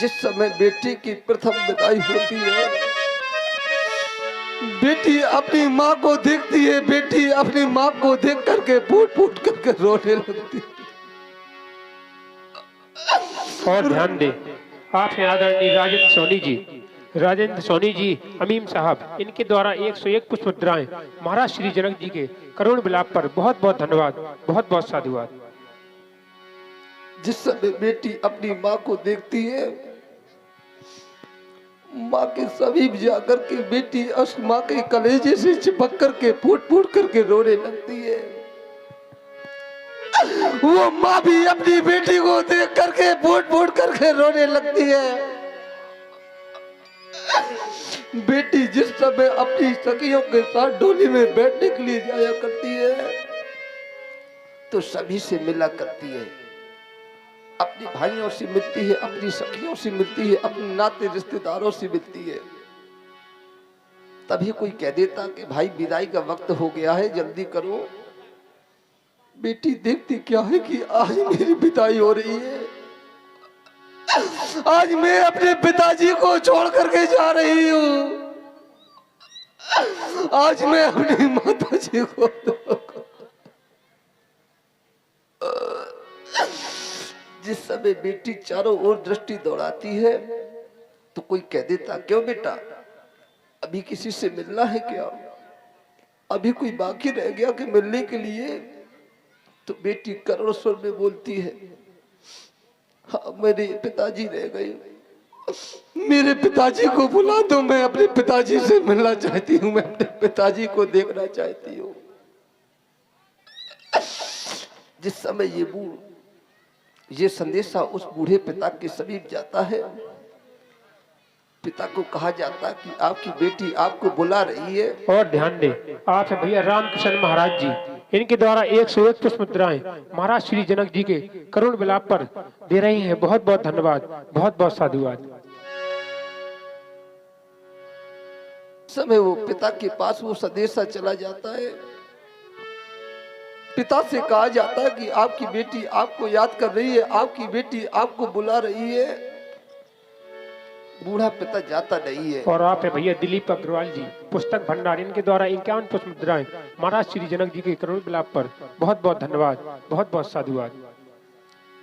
जिस समय बेटी की प्रथम विदाई होती है, बेटी अपनी माँ को देखती है, बेटी अपनी माँ को देख करके फूट फूट करके रोने लगती है। और ध्यान दें, आप हैं आदरणीय राजेंद्र सोनी जी अमीम साहब, इनके द्वारा 101 पुष्प मुद्राएं महाराज श्री जनक जी के करुण विलाप पर बहुत बहुत धन्यवाद, बहुत बहुत साधुवाद। जिस समय बेटी अपनी माँ को देखती है, माँ के समीप जाकर के बेटी उस माँ के कलेजे से चिपक करके फूट फूट करके रोने लगती है। वो माँ भी अपनी बेटी को देख करके फूट फूट करके रोने लगती है। बेटी जिस समय अपनी सखियों के साथ डोली में बैठने के लिए जाया करती है, तो सभी से मिला करती है, अपने भाइयों से मिलती है, अपनी सखियों से मिलती है, अपने नाते रिश्तेदारों से मिलती है। तभी कोई कह देता कि भाई विदाई का वक्त हो गया है, जल्दी करो। बेटी देखती क्या है कि आज मेरी विदाई हो रही है, आज मैं अपने पिताजी को छोड़ करके जा रही हूँ, आज मैं अपनी माताजी को जिस समय बेटी चारों ओर दृष्टि दौड़ाती है, तो कोई कह देता क्यों बेटा, अभी किसी से मिलना है क्या, अभी कोई बाकी रह गया कि मिलने के लिए? तो बेटी करुण स्वर में बोलती है, हाँ मेरे पिताजी रह गए, मेरे पिताजी को बुला दो, मैं अपने पिताजी से मिलना चाहती हूँ, मैं अपने पिताजी को देखना चाहती हूँ। जिस समय ये संदेशा उस बूढ़े पिता के समीप जाता है, पिता को कहा जाता कि आपकी बेटी आपको बुला रही है। और ध्यान दें, आप हैं भैया रामकृष्ण महाराज जी, इनके द्वारा 101 पुष्प मुद्राएं महाराज श्री जनक जी के करुण विलाप पर दे रहे हैं। बहुत बहुत धन्यवाद, बहुत बहुत साधुवाद। समय वो पिता के पास वो संदेशा चला जाता है, पिता से कहा जाता है कि आपकी बेटी आपको याद कर रही है, आपकी बेटी आपको बुला रही है। बूढ़ा पिता जाता नहीं है। और आप है भैया दिलीप अग्रवाल जी, पुस्तक भंडार, इनके द्वारा 51 पुष्प मुद्राएं महाराज श्री जनक जी के करुण विलाप पर बहुत बहुत धन्यवाद, बहुत बहुत साधुवाद।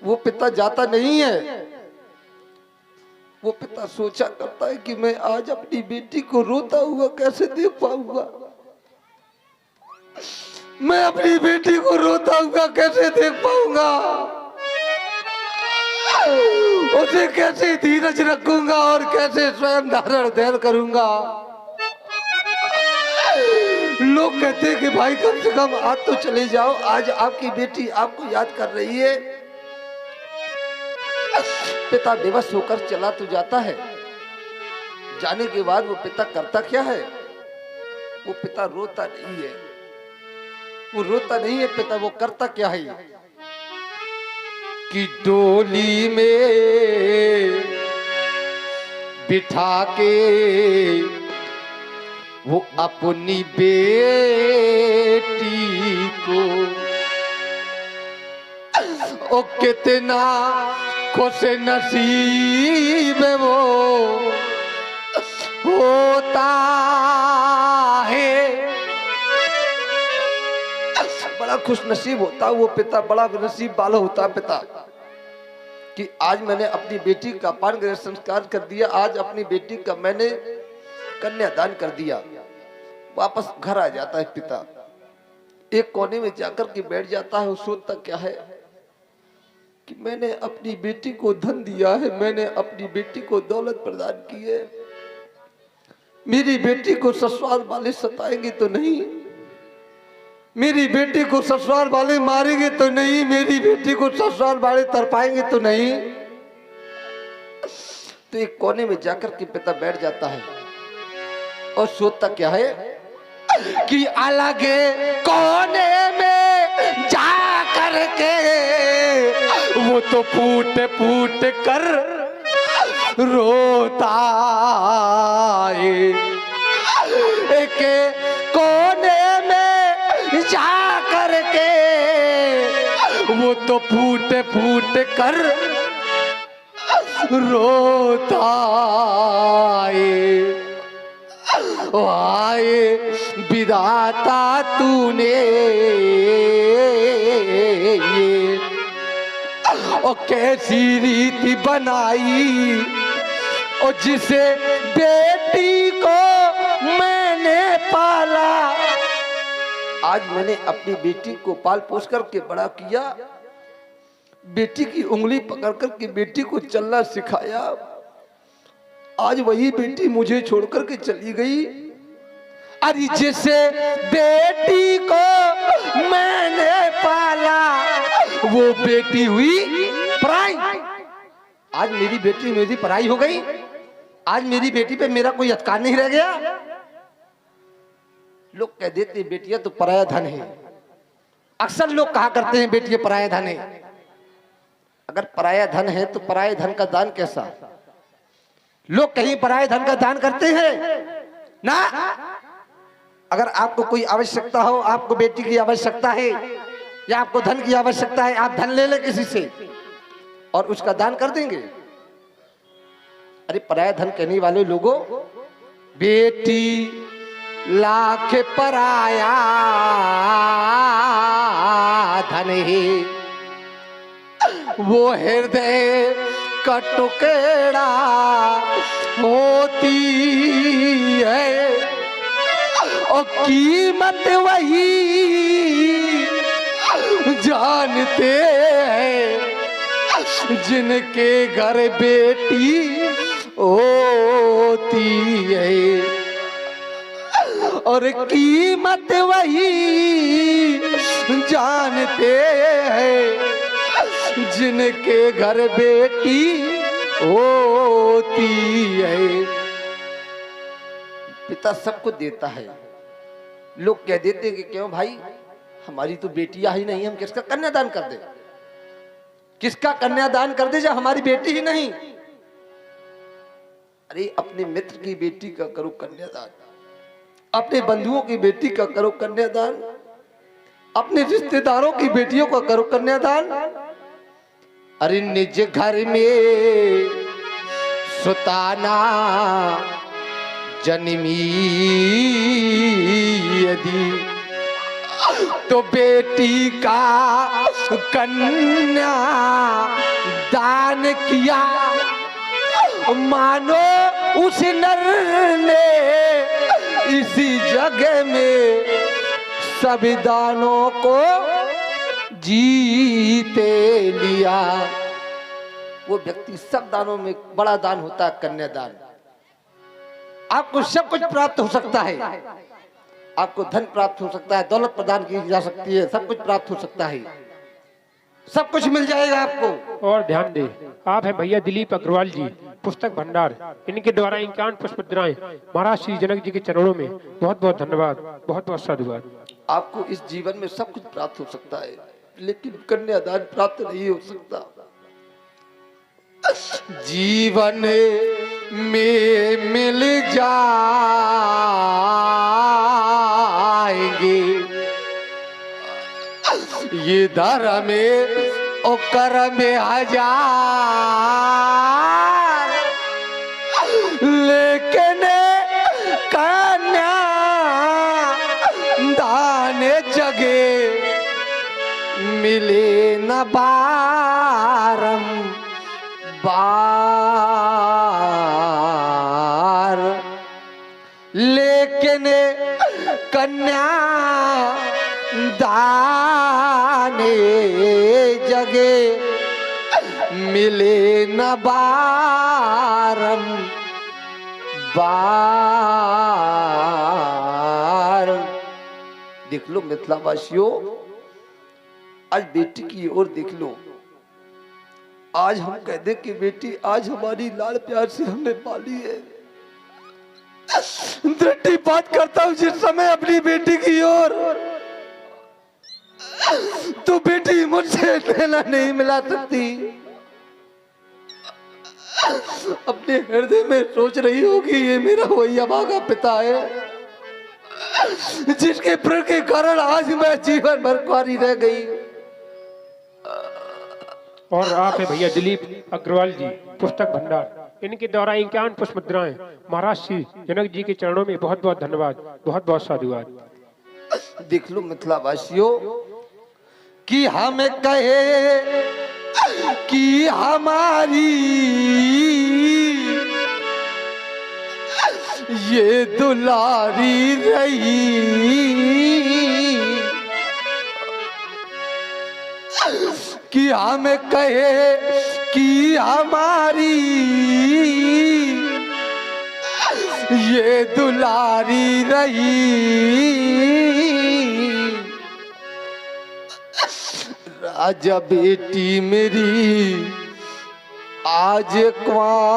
वो पिता जाता नहीं है, वो पिता सोचा करता है कि मैं आज अपनी बेटी को रोता हुआ कैसे देख पाऊंगा, मैं अपनी बेटी को रोता हुआ कैसे देख पाऊंगा, उसे कैसे धीरज रखूंगा और कैसे स्वयं धारण धैर्य करूंगा। लोग कहते हैं कि भाई कम से कम आज तो चले जाओ, आज आपकी बेटी आपको याद कर रही है। पिता बेबस होकर चला तो जाता है, जाने के बाद वो पिता करता क्या है, वो पिता रोता नहीं है, वो रोता नहीं है पिता, वो करता क्या है कि डोली में बिठा के वो अपनी बेटी को, ओ कितना खुश नसीब वो होता है, बड़ा खुश नसीब होता वो पिता, बड़ा नसीब वाला होता पिता कि आज मैंने अपनी बेटी का पान ग्रहण संस्कार कर दिया, आज अपनी बेटी का मैंने कन्यादान कर दिया। वापस घर आ जाता है पिता, एक कोने में जाकर के बैठ जाता है। वो सोचता क्या है कि मैंने अपनी बेटी को धन दिया है, मैंने अपनी बेटी को दौलत प्रदान की है, मेरी बेटी को ससुराल वाले सताएंगे तो नहीं, मेरी बेटी को ससुराल वाले मारेंगे तो नहीं, मेरी बेटी को ससुराल वाले तरपाएंगे तो नहीं। तो एक कोने में जाकर के पिता बैठ जाता है और सोचता क्या है कि अलग कोने में जा करके वो तो फूट फूट कर रोता है, एक कोने में जा करके वो तो फूट फूट कर रोता आए विधाता तूने ये और कैसी रीति बनाई और जिसे बेटी को मैंने पाला। आज मैंने अपनी बेटी को पाल पोस करके बड़ा किया, बेटी की उंगली पकड़ करके बेटी को चलना सिखाया। आज वही बेटी मुझे छोड़कर के चली गई। अरे जिसे बेटी को मैंने पाला वो बेटी हुई पराई। आज मेरी बेटी मेरी पराई हो गई। आज मेरी बेटी पे मेरा कोई अधिकार नहीं रह गया। लोग कह देते बेटियां तो पराया धन है। अक्सर लोग कहा करते हैं बेटियां पराया धन है। अगर पराया धन है तो पराये धन का दान कैसा? लोग कहीं पराये धन का दान करते हैं ना। अगर आपको कोई आवश्यकता हो, आपको बेटी की आवश्यकता है या आपको धन की आवश्यकता है, आप धन ले ले किसी से और उसका दान कर देंगे। अरे पराया धन कहने वाले लोगों, बेटी लाख पराया धन है, वो हृदय का टुकड़ा होती है और कीमत वही जानते हैं जिनके घर बेटी होती है। और कीमत वही जानते हैं जिनके घर बेटी होती है। पिता सबको देता है। लोग कह देते कि क्यों भाई, हमारी तो बेटियां ही नहीं, हम किसका कन्यादान कर दे? किसका कन्यादान कर दे जब हमारी बेटी ही नहीं? अरे अपने मित्र की बेटी का करो कन्यादान, अपने बंधुओं की बेटी का करो कन्यादान, अपने रिश्तेदारों की बेटियों का करो कन्यादान। अरे निज घर में सुताना जन्मी यदि तो बेटी का कन्या दान किया, मानो उस नर ने इसी जगह में सभी दानों को जीते लिया। वो व्यक्ति सब दानों में बड़ा दान होता है कन्यादान। आपको सब कुछ प्राप्त हो सकता है, आपको धन प्राप्त हो सकता है, दौलत प्रदान की जा सकती है, सब कुछ प्राप्त हो सकता है, सब कुछ मिल जाएगा आपको। और ध्यान दें, आप हैं भैया दिलीप अग्रवाल जी, पुस्तक भंडार। इनके द्वारा 51 पुष्प मुद्राएं महाराज श्री जनक जी के चरणों में। बहुत बहुत धन्यवाद, बहुत बहुत साधुवाद। आपको इस जीवन में सब कुछ प्राप्त हो सकता है, लेकिन कन्यादान प्राप्त नहीं हो सकता। जीवन में मिल जाएंगे ये धर्म और कर्म हजार, लेकिन कन्या दान जगे मिले न बारम बार। लेकिन कन्या दान जगे मिले न बारम बार। देख लो मिथिलावासियों, आज बेटी की ओर देख लो। आज हम कह दे कि बेटी आज हमारी लाड़ प्यार से हमने पाली है, दृष्टिपात करता हूं जिस समय अपनी बेटी की ओर, तो बेटी मुझसे लेना नहीं मिला सकती। अपने हृदय में सोच रही होगी ये मेरा वही अभागा पिता है जिसके प्रेम के कारण आज मैं जीवन भर कुंवारी रह गई। और आप है भैया दिलीप अग्रवाल जी, पुस्तक भंडार, इनके द्वारा 51 पुष्प मुद्राएं महाराज श्री जनक जी के चरणों में बहुत बहुत धन्यवाद, बहुत बहुत साधुवाद। देख लो मिथिला वासियों कि हम कहे कि हमारी ये दुलारी रही, कि हम कहे कि हमारी ये दुलारी रही, राजा बेटी मेरी आज कुंवारी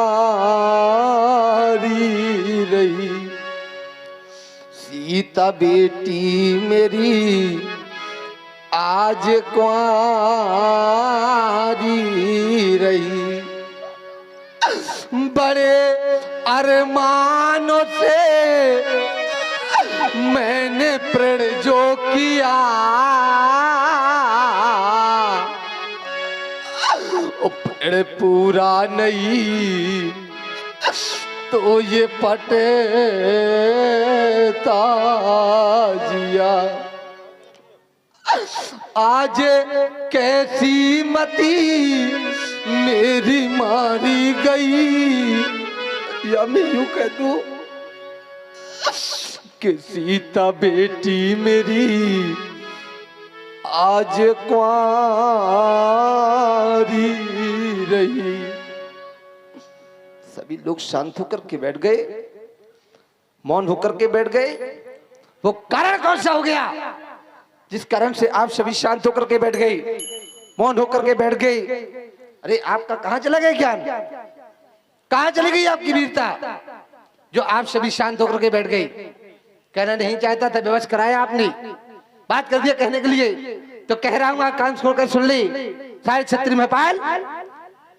रही, सीता बेटी मेरी आज कुंवारी रही, बड़े अरमानों से मैंने प्रण जो किया, प्रण पूरा नहीं तो ये फटेता जिया, आज कैसी मती मेरी मारी गई, या मैं यूं कह दूं कि सीता बेटी मेरी आज कुंवारी रही। सभी लोग शांत होकर के बैठ गए, मौन होकर के बैठ गए। वो कारण कौन सा हो गया जिस कारण से आप सभी शांत होकर के बैठ गए, मौन होकर के बैठ गए? अरे आपका कहां चला गया ज्ञान, कहां चली गई आपकी वीरता जो आप सभी शांत होकर के बैठ गए? कहना नहीं चाहता था, बेबस कराया आपने, बात कर दिया कहने के लिए, तो कह रहा हूं आप कान खोलकर सुन ले। सारे छत्री में पायल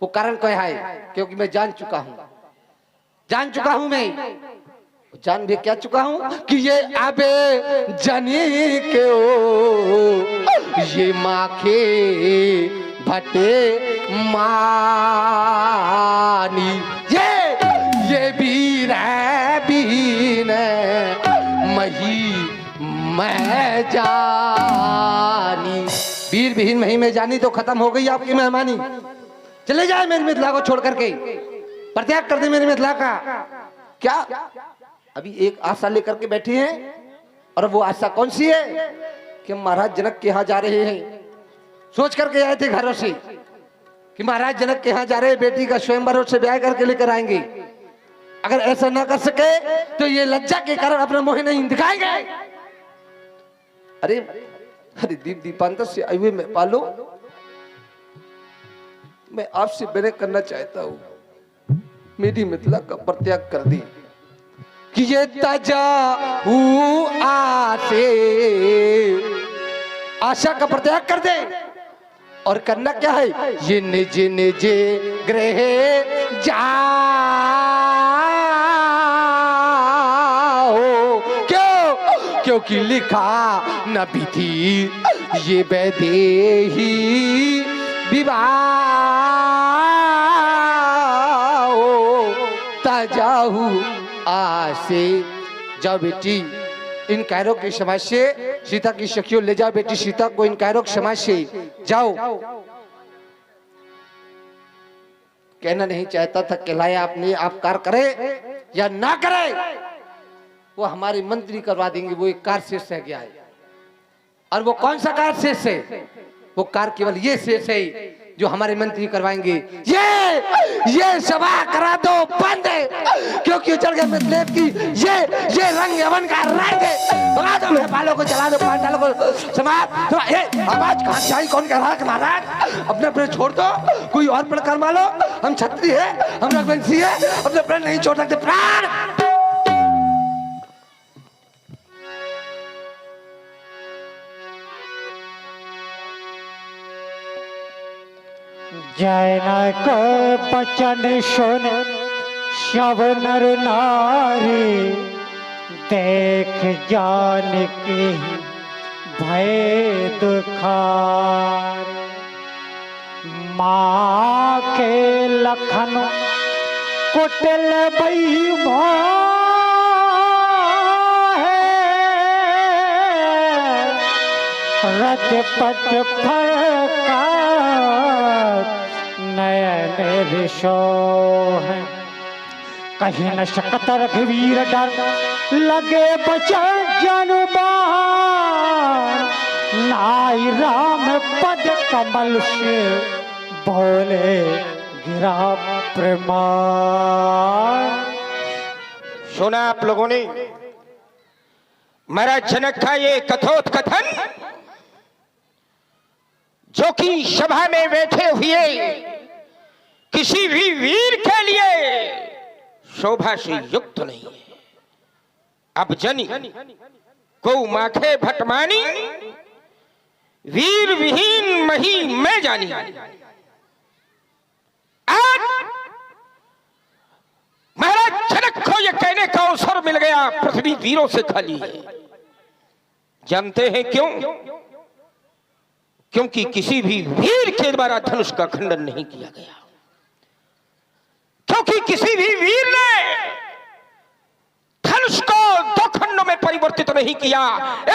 वो कारण क्या है, क्योंकि मैं जान चुका हूं, जान चुका हूं, मैं जान भी क्या चुका हूं कि ये अबे जनी के ओ ये माखे भटे मानी, ये वीर है बीन मही मैं जानी, वीर विहीन मही में जानी तो खत्म हो गई आपकी मेहमानी। चले जाए मेरी मिथिला को छोड़ करके, परित्याग कर दे मेरी मिथिला का। क्या अभी एक आशा लेकर के बैठे हैं, और वो आशा कौन सी है कि महाराज जनक के यहाँ जा रहे हैं। सोच करके आए थे घरों से कि महाराज जनक के यहाँ जा रहे हैं, बेटी का स्वयंवर से ब्याह करके लेकर आएंगे। अगर ऐसा ना कर सके तो ये लज्जा के कारण अपना मोह नहीं दिखाएंगे। अरे अरे दीप दीपांतर से आए हुए मैं पालो, मैं आपसे विनय करना चाहता हूं, मेरी मिथिला का परित्याग कर दी कि ये तजा आसे, आशा का परित्याग कर दे। और करना क्या है, ये निज निज गृह जाओ, क्यों? क्योंकि लिखा नबी थी ये वैदेही विवाह तजाहू आसे। जाओ बेटी इन कैरों की समाज से सीता की सखियों ले जाओ, बेटी सीता को इन कैरों की समाज से जाओ। कहना नहीं चाहता था, कहलाया आपने, आप कार्य करे या ना करे वो हमारे मंत्री करवा देंगे। वो एक कार्य शेष रह गया है, और वो कौन सा कार्य शेष है? वो कार्य केवल ये शेष है जो हमारे मंत्री करवाएंगे। ये सभा करा दो बंद, क्योंकि चढ़ गए मिथिलेश की ये रंग यवन का रंग है। भगा दो नेपालों को, चला दो पांडालों को, समाप्त। आवाज कहां से आई, कौन कह रहा है महाराज? अपने अपने छोड़ दो, कोई और प्रण कर लो। हम छत्री है, हम रघुवंशी है, अपने प्रण नहीं छोड़ सकते। प्राण जैनक बचन सुन सब नर नारी, देख जान के भय दुखार। माँ के लखन कुटिल बैभव रजपट फरका नयन ऋषो है। कहीं न शकत रघुवीर डर लगे बचन जनुबान नाई राम पद कमल से बोले गिरा प्रमाण। सुना आप लोगों ने महाराज जनक का ये कथोत्कथन, जो कि सभा में बैठे हुए किसी भी वीर के लिए शोभा से युक्त नहीं है। अब जनी को माखे भटमानी वीर विहीन मही में जानी। आज महाराज जनक को यह कहने का अवसर मिल गया पृथ्वी वीरों से खाली है। जानते हैं क्यों? क्योंकि किसी भी वीर के द्वारा धनुष का खंडन नहीं किया गया, क्योंकि किसी भी वीर ने धनुष को दो खंडों में परिवर्तित नहीं किया।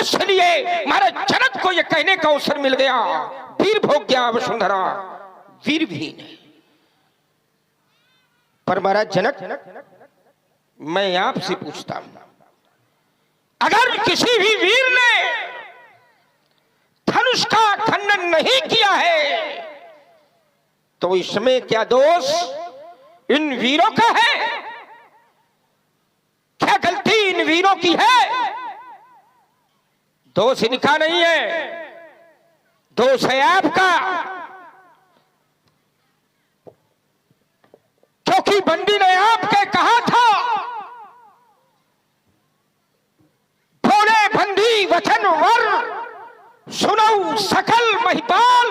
इसलिए महाराज जनक को यह कहने का अवसर मिल गया वीर भोग्या वसुंधरा वीर विहीन है। पर महाराज जनक, मैं आपसे पूछता हूं, अगर किसी भी वीर ने धनुष का खंडन नहीं किया है तो इसमें क्या दोष इन वीरों का है? क्या गलती इन वीरों की है? दोष इनका नहीं है, दोष है आपका। क्योंकि बंदी ने आपके कहा था, भोले बंदी वचन वर सुनो सकल महिपाल,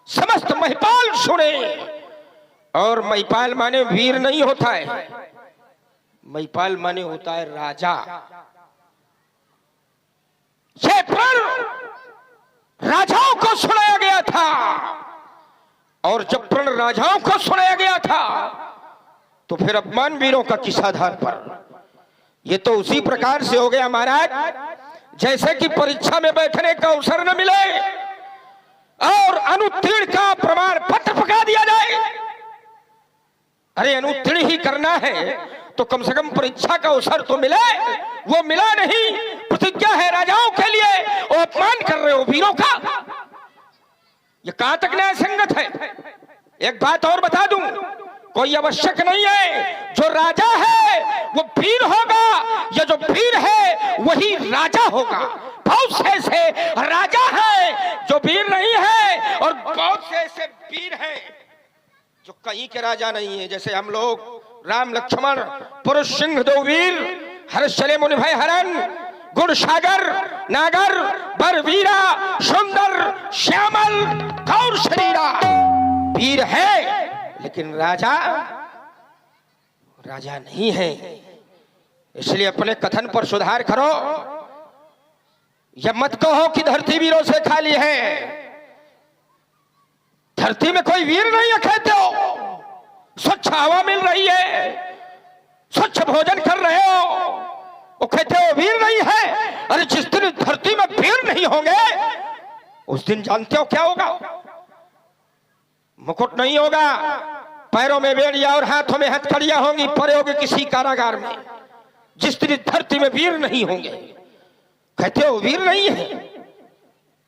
समस्त महिपाल सुने। और महिपाल माने वीर नहीं होता है, महिपाल माने होता है राजा। ये प्रण राजाओं को सुनाया गया था, और जब प्रण राजाओं को सुनाया गया था तो फिर अपमान वीरों का किस आधार पर? ये तो उसी प्रकार से हो गया महाराज, जैसे कि परीक्षा में बैठने का अवसर न मिले और अनुत्तीर्ण का प्रमाण पत्र पका दिया जाए। अरे अनुत्तीर्ण ही करना है तो कम से कम परीक्षा का अवसर तो मिले, वो मिला नहीं। प्रतिज्ञा है राजाओं के लिए और अपमान कर रहे हो वीरों का, ये कहां तक न्याय संगत है? एक बात और बता दूं, कोई आवश्यक नहीं है जो राजा है वो वीर होगा, या जो वीर है वही राजा होगा। बहुत से ऐसे राजा है जो वीर नहीं है, और बहुत से ऐसे वीर हैं जो कहीं के राजा नहीं है। जैसे हम लोग राम लक्ष्मण पुरुष सिंह दो वीर, हर्षले मुनि भय हरण, गुण सागर नागर, बरवीरा सुंदर श्यामल गौर शरीरा, वीर है लेकिन राजा नहीं है। इसलिए अपने कथन पर सुधार करो। यह मत कहो कि धरती वीरों से खाली है। धरती में कोई वीर नहीं है कहते हो, स्वच्छ हवा मिल रही है, स्वच्छ भोजन कर रहे हो, वो कहते हो वीर नहीं है। अरे जिस दिन धरती में वीर नहीं होंगे उस दिन जानते हो क्या होगा? मुकुट नहीं होगा, पैरों में बेड़िया और हाथों में हथकड़ियां होंगी, पड़े होंगे किसी कारागार में। जिस दिन धरती में वीर नहीं होंगे कहते हो वीर नहीं है।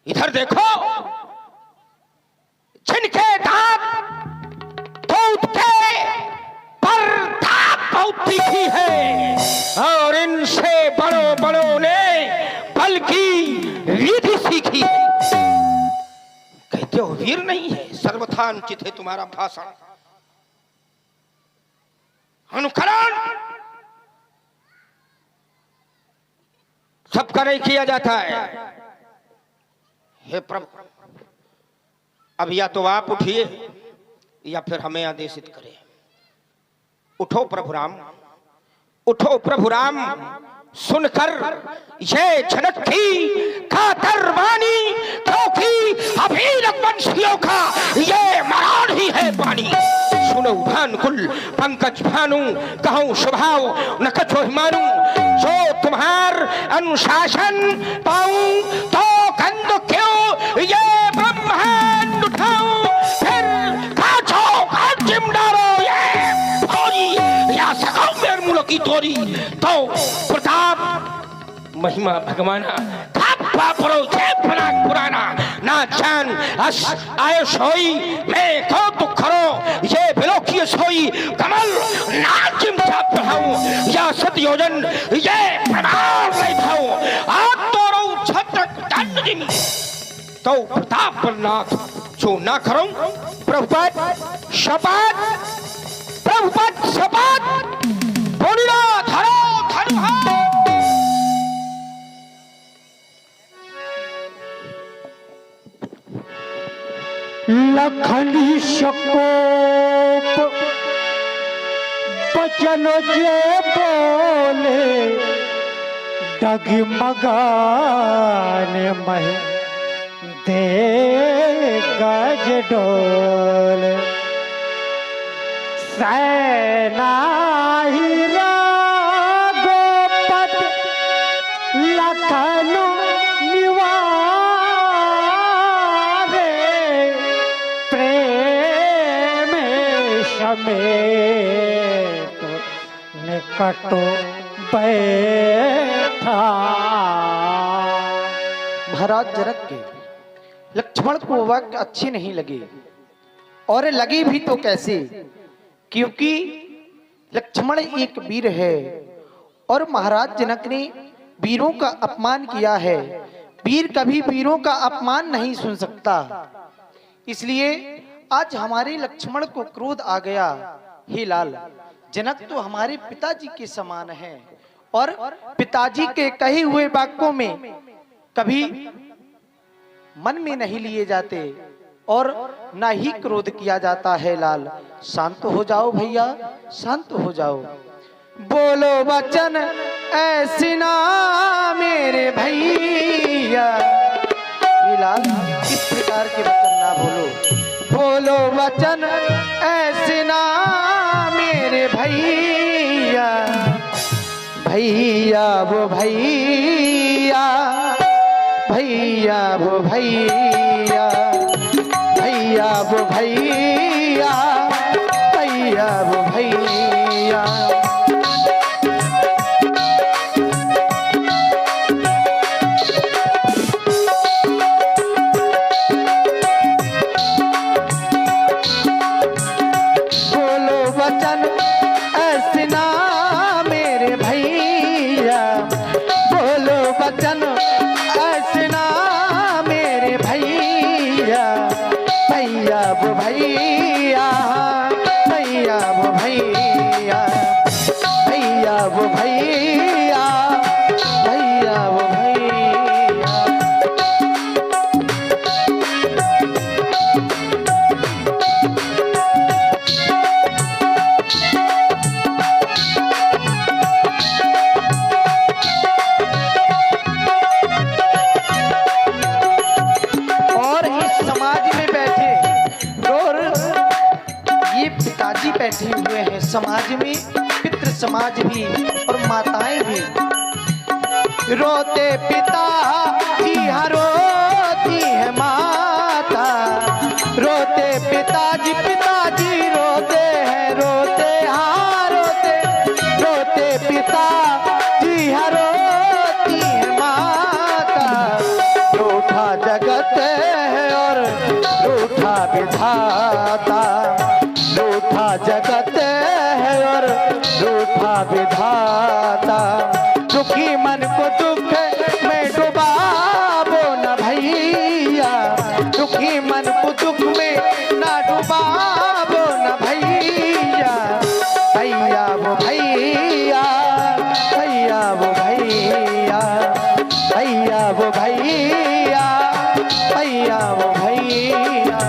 इधर देखो, जिनके दांत दूध के पर दांत बहुत तीखी है, और इनसे बड़ों बड़ों ने बल्कि विधि सीखी है। कहते हो वीर नहीं है, सर्वथा अनुचित है तुम्हारा भाषण। अनुकरण सबका नहीं किया जाता है। हे प्रभु, अब या तो आप उठिए या फिर हमें आदेशित करें। उठो प्रभु राम, उठो प्रभु राम, सुनकर ये जनक की कातरवानी, क्योंकि अभी रघुवंशियों का ये मरान ही है पानी। सुनो भानुकुल पंकज भानु, कहूँ स्वभाव न कछो मानू, जो तुम्हार अनुशासन पाऊं तो कंद क्यों ये ब्रह्मांड उठाऊं, फिर काछो का चिमडारो ये थोड़ी या सकाऊ मेर मूल की तोरी। तो प्रताप महिमा भगवाना पुराना ना जान अस आय सोई, मैं कौतुक करो ये बिलोकी सोई, कमल ना चिमटा पढ़ाऊं या सतयोजन ये प्रणाम बैठाऊं, आग तो रो छत्रक दंड। तो प्रताप नाथ जो ना करूं प्रभुपद शपथ, प्रभुपद शपथ बोलिना धरो धनुहा। लखनी शकोप बचन जे बोले, डगमगाने मह दे गज डोले, सेना हीरा गोपत लखनु में तो निकटो बैठा। महाराज जनक के लक्ष्मण को वाक्य अच्छी नहीं लगी, और लगी भी तो कैसे, क्योंकि लक्ष्मण एक वीर है और महाराज जनक ने वीरों का अपमान किया है। वीर कभी वीरों का अपमान नहीं सुन सकता, इसलिए आज हमारे लक्ष्मण को क्रोध आ गया। हे लाल, जनक तो हमारे पिताजी के समान हैं और पिताजी के कहे हुए वाक्यों में कभी मन में नहीं लिए जाते और ना ही क्रोध किया जाता है। लाल, शांत हो जाओ भैया, शांत हो जाओ। बोलो वचन ऐसी ना मेरे भैया। ये लाल, किस प्रकार के वचन ना बोलो। बोलो वचन ऐसे ना मेरे भैया, भैया वो भैया, भैया वो भैया, भैया वो भैया, भैया वो भैया। बैठे हुए हैं, समाज में पितृ समाज भी और माताएं भी। रोते पिता जी हाँ रोती है माता, रोते पिताजी पिताजी रोते हैं, रोते हाँ रोते, रोते पिता जी हाँ रोती है माता। रूठा जगत है और रूठा विधाता, रूठा जगत है और रूठा विधाता। दुखी मन को दुख में डुबावो न भैया, दुखी मन को दुख में ना डुबावो न भैया। भैया वो भैया, भैया वो भैया, भैया वो भैया, भैया वो भैया।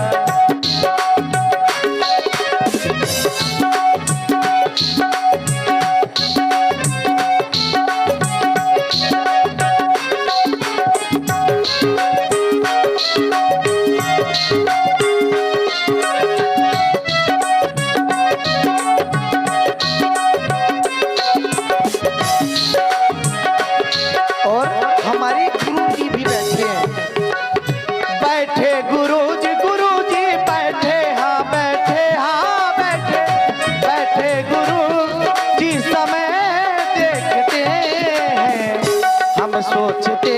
सोचते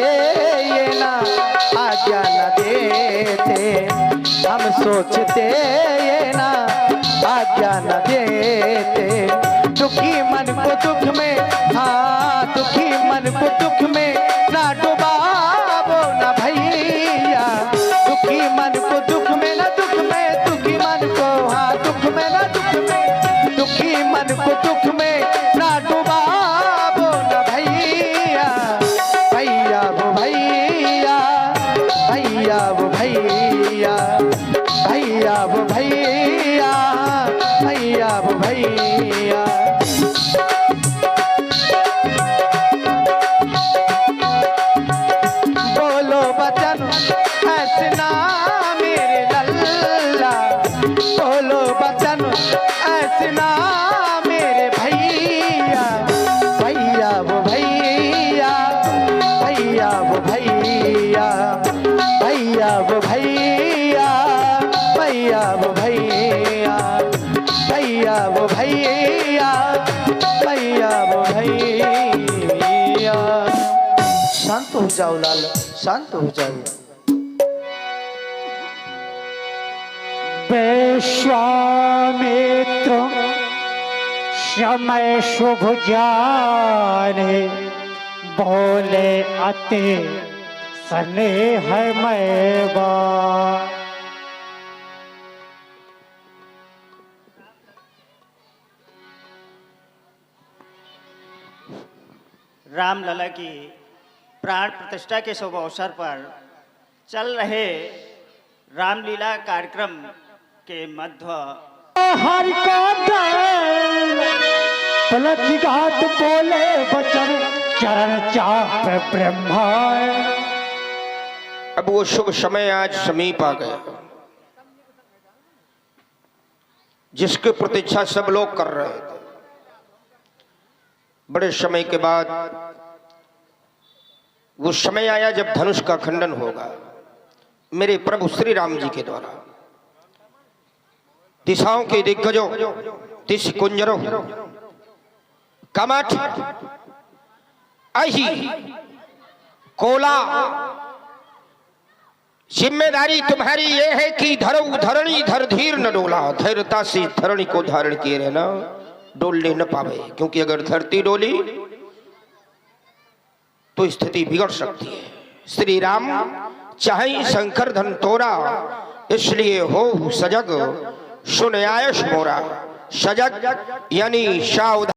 ये ना आज्ञा न देते, हम सोचते ये ना आज्ञा न देते। दुखी मन को दुख में, हाँ दुखी मन को दुख में ना डुबावो ना भैया। दुखी मन को दुख में ना दुख में, दुखी मन को हाँ दुख में ना दुख में, दुखी मन को दुख में ना डुबावो ना भैया। भैया वो भैया, भैया वो भैया, भैया वो भैया, भैया वो भैया। बोलो बचन ऐसे ना मेरे लल्ला, बोलो बचन ऐसे ना मेरे भैया। भैया वो भैया, भैया वो भैया, भैया वो भैया, भैया वो भैया, भैया वो भैया, भैया वो भैया। शांत हो जाओ लाल, शांत हो जाओ। विश्वामित्र समय शुभ जाने, बोले अति स्नेह में बा। रामलला की प्राण प्रतिष्ठा के शुभ अवसर पर चल रहे रामलीला कार्यक्रम के मध्य हर का पलटघात बोले वचन, चरण चाप ब्रह्मा। अब वो शुभ समय आज समीप आ गया जिसकी प्रतीक्षा सब लोग कर रहे थे। बड़े समय के बाद वो समय आया जब धनुष का खंडन होगा मेरे प्रभु श्री राम जी के द्वारा। दिशाओं के दिग्गजों, दिश कुंजरों, कमठ, अहि, कोला, जिम्मेदारी तुम्हारी ये है कि धरो धरणी धर धीर न डोला। धैर्यता से धरणी को धारण किए रहना, डोलने न पावे, क्योंकि अगर धरती डोली तो स्थिति बिगड़ सकती है। श्री राम चाहे शंकर धन तोरा, इसलिए हो सजग सुन आयश मोरा। सजग यानी सावधान।